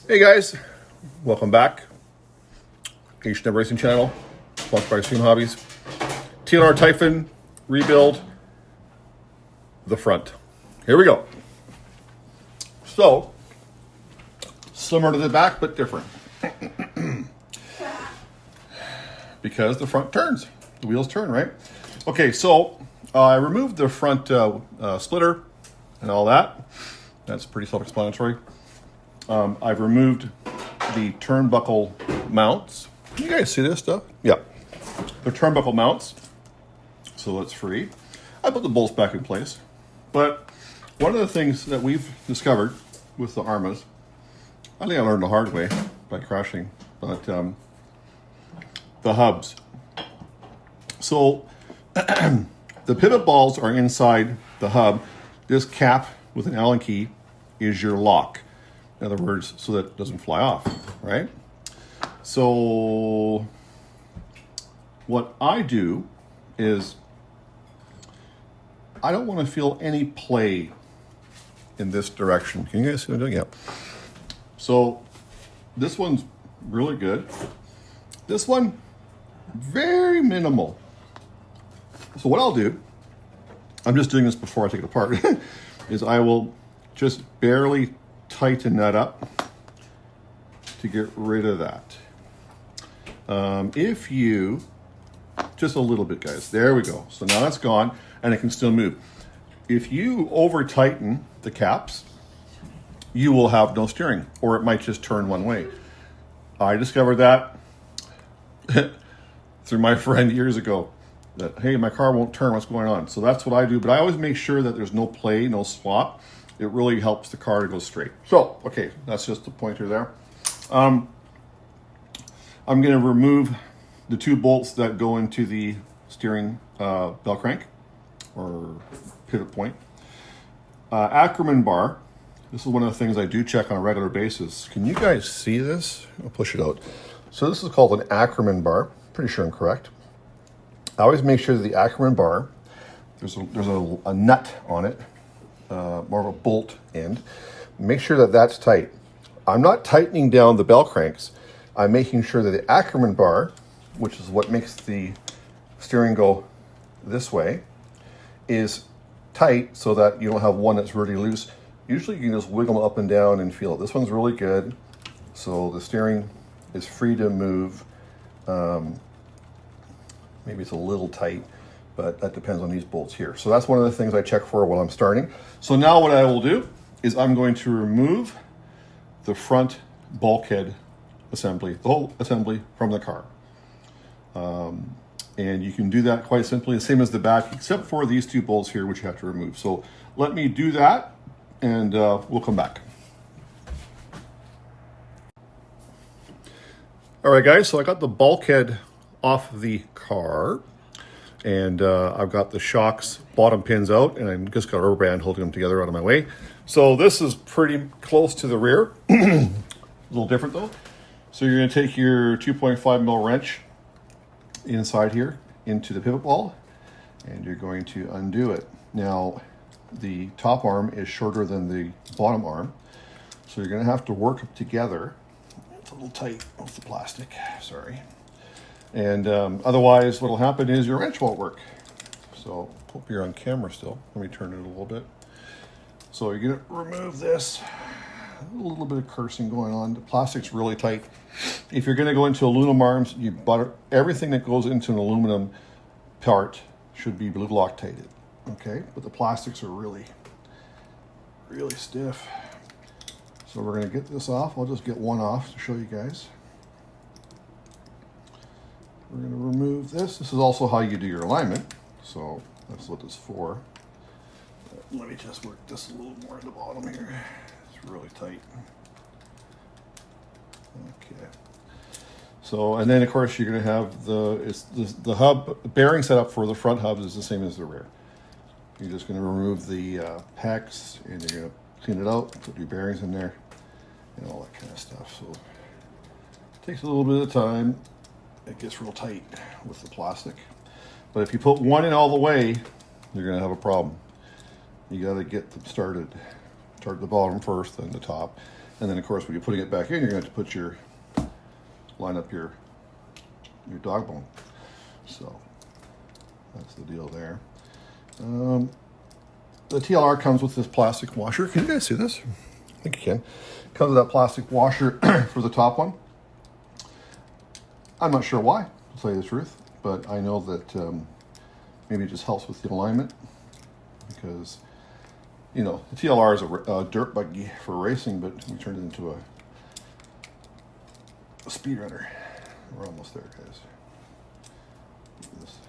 Hey guys, welcome back. H&M Racing Channel, sponsored by Extreme Hobbies. TLR Typhom rebuild the front. Here we go. So, similar to the back, but different. Because the front turns. The wheels turn, right? Okay, so I removed the front splitter and all that. That's pretty self-explanatory. I've removed the turnbuckle mounts. Can you guys see this stuff? Yeah. The turnbuckle mounts. So that's free. I put the bolts back in place. But one of the things that we've discovered with the Armas, I think I learned the hard way by crashing, but the hubs. So the pivot balls are inside the hub. This cap with an Allen key is your lock. In other words, so that it doesn't fly off, right? So what I do is I don't want to feel any play in this direction. Can you guys see what I'm doing? Yeah. So this one's really good. This one, very minimal. So what I'll do, I'm just doing this before I take it apart, is I will just barely tighten that up to get rid of that. If you, just a little bit, guys. There we go. So now that's gone, and it can still move. If you over tighten the caps, you will have no steering, or it might just turn one way. I discovered that through my friend years ago. That, hey, my car won't turn, what's going on? So that's what I do, but I always make sure that there's no play, no swap. It really helps the car to go straight. So, okay, that's just the pointer there. I'm going to remove the two bolts that go into the steering bell crank or pivot point. Ackerman bar. This is one of the things I do check on a regular basis. Can you guys see this? I'll push it out. So this is called an Ackerman bar. Pretty sure I'm correct. I always make sure that the Ackerman bar, there's a nut on it, more of a bolt end. Make sure that that's tight. I'm not tightening down the bell cranks. I'm making sure that the Ackerman bar, which is what makes the steering go this way, is tight so that you don't have one that's really loose. Usually you can just wiggle them up and down and feel it. This one's really good. So the steering is free to move. Maybe it's a little tight, but that depends on these bolts here. So that's one of the things I check for while I'm starting. So now what I will do is I'm going to remove the front bulkhead assembly, the whole assembly from the car. And you can do that quite simply, the same as the back, except for these two bolts here, which you have to remove. So let me do that, and we'll come back. All right, guys, so I got the bulkhead off the car, and I've got the shocks bottom pins out, and I've just got a rubber band holding them together out of my way. So this is pretty close to the rear. A little different though. So you're going to take your 2.5 mil wrench inside here into the pivot ball, and you're going to undo it. Now the top arm is shorter than the bottom arm, so you're going to have to work them together. It's a little tight with the plastic, sorry. And otherwise what will happen is your wrench won't work. So hope you're on camera still. Let me turn it a little bit. So you're going to remove this. A little bit of cursing going on. The plastic's really tight. If you're going to go into aluminum arms, everything that goes into an aluminum part should be blue Loctated. Okay, but the plastics are really, really stiff. So we're going to get this off. I'll just get one off to show you guys. We're going to remove this. This is also how you do your alignment. So that's what this is for. Let me just work this a little more at the bottom here. It's really tight. Okay. So, and then of course you're going to have the hub bearing setup for the front hub is the same as the rear. You're just going to remove the hex, and you're going to clean it out, put your bearings in there, and all that kind of stuff. So it takes a little bit of time. It gets real tight with the plastic. But if you put one in all the way, you're going to have a problem. You got to get them started. Start the bottom first, then the top. And then of course when you're putting it back in, you're going to have to put line up your dog bone. So that's the deal there. The TLR comes with this plastic washer. Can you guys see this? I think you can. Comes with that plastic washer for the top one. I'm not sure why, to tell you the truth, but I know that maybe it just helps with the alignment because, you know, the TLR is a dirt buggy for racing, but we turned it into a speed runner. We're almost there, guys. Get this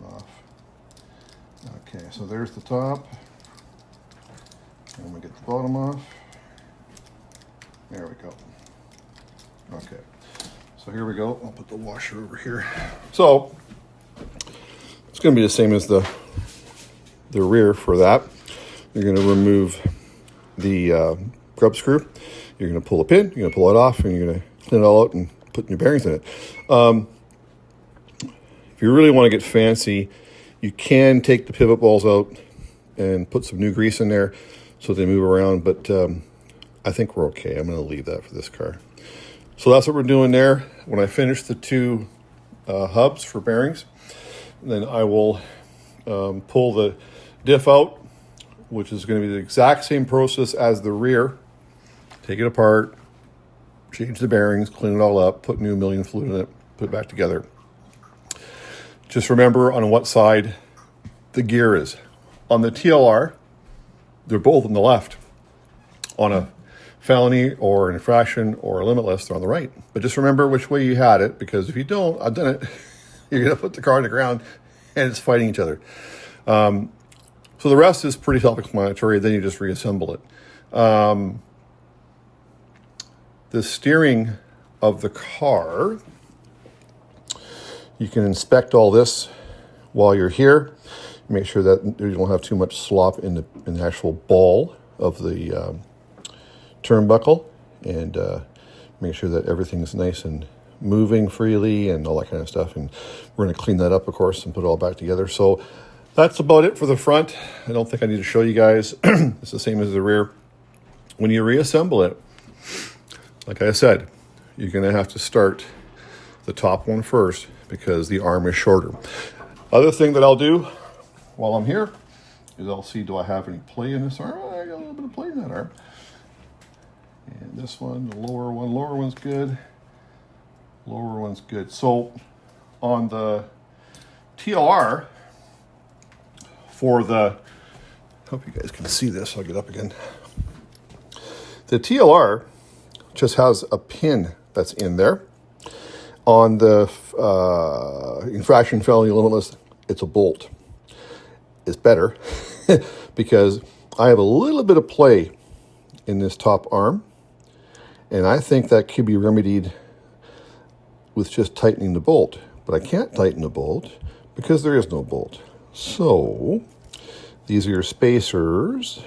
off. Okay, so there's the top. And we get the bottom off. There we go. Okay, so here we go. I'll put the washer over here. So it's going to be the same as the rear for that. You're going to remove the grub screw. You're going to pull the pin. You're going to pull it off, and you're going to clean it all out and put new bearings in it. If you really want to get fancy, you can take the pivot balls out and put some new grease in there so they move around, but I think we're okay. I'm going to leave that for this car. So that's what we're doing there. When I finish the two hubs for bearings, then I will pull the diff out, which is going to be the exact same process as the rear. Take it apart, change the bearings, clean it all up, put new million fluid in it, put it back together. Just remember on what side the gear is. On the TLR, they're both on the left. On a felony or an infraction or a limitless, they're on the right. But just remember which way you had it, because if you don't, I've done it, you're going to put the car on the ground and it's fighting each other. So the rest is pretty self-explanatory. Then you just reassemble it. The steering of the car, you can inspect all this while you're here. Make sure that you don't have too much slop in the actual ball of the turnbuckle, and make sure that everything's nice and moving freely and all that kind of stuff. And we're going to clean that up, of course, and put it all back together. So that's about it for the front. I don't think I need to show you guys. It's the same as the rear. When you reassemble it, like I said, you're going to have to start the top one first because the arm is shorter. Other thing that I'll do while I'm here is I'll see, do I have any play in this arm? Oh, I got a little bit of play in that arm. And this one, the lower one's good. Lower one's good. So on the TLR, for the, hope you guys can see this, I'll get up again. The TLR just has a pin that's in there. On the infraction, felony, limitless, it's a bolt. It's better because I have a little bit of play in this top arm, and I think that could be remedied with just tightening the bolt. But I can't tighten the bolt because there is no bolt. So these are your spacers.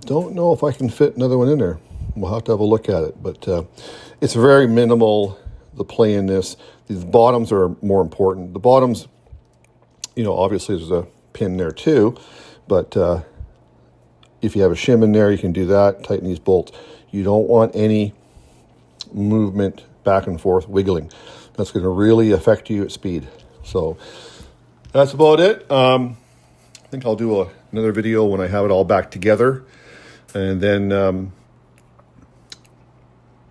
Don't know if I can fit another one in there. We'll have to have a look at it, but it's very minimal, the play in this. These bottoms are more important. The bottoms, you know, obviously there's a pin there too, but if you have a shim in there, you can do that, tighten these bolts. You don't want any movement back and forth, wiggling. That's going to really affect you at speed. So that's about it. I think I'll do another video when I have it all back together. And then,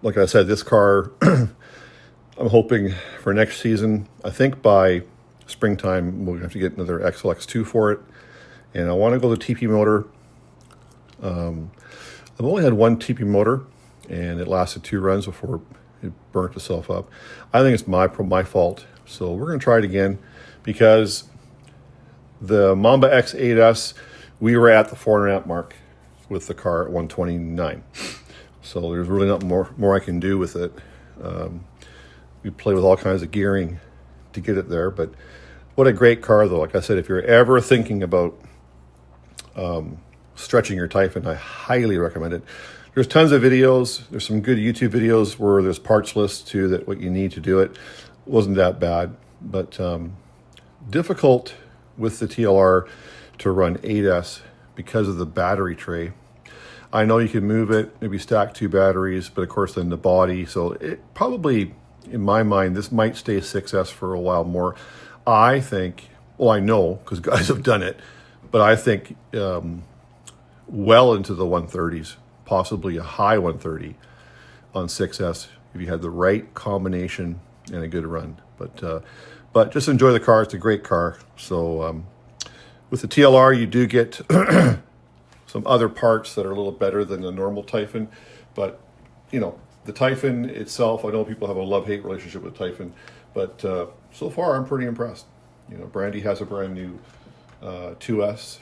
like I said, this car, I'm hoping for next season, I think by springtime, we'll have to get another XLX2 for it. And I want to go the TP motor. I've only had one TP motor, and it lasted 2 runs before it burnt itself up. I think it's my fault. So we're going to try it again, because the Mamba X8S, we were at the 400 amp mark with the car at 129. So there's really not more I can do with it. We play with all kinds of gearing to get it there, but what a great car though. Like I said, if you're ever thinking about stretching your Typhon, I highly recommend it. There's tons of videos. There's some good YouTube videos where there's parts lists too, that what you need to do it. It wasn't that bad, but difficult with the TLR to run 8S because of the battery tray. I know you can move it, maybe stack 2 batteries, but of course then the body. So it probably, in my mind, this might stay 6S for a while more. I think, well, I know because guys have done it, but I think well into the 130s, possibly a high 130 on 6S if you had the right combination and a good run. But just enjoy the car. It's a great car. So with the TLR, you do get some other parts that are a little better than the normal Typhon. But, you know, the Typhon itself, I know people have a love-hate relationship with Typhon, but so far I'm pretty impressed. You know, Brandy has a brand new 2S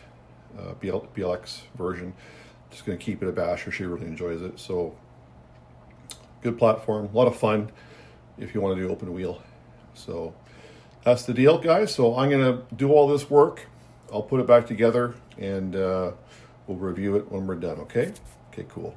BLX version. Just going to keep it a basher. She really enjoys it. So good platform, a lot of fun if you want to do open wheel. So that's the deal, guys. So I'm going to do all this work. I'll put it back together and we'll review it when we're done, okay? Okay, cool.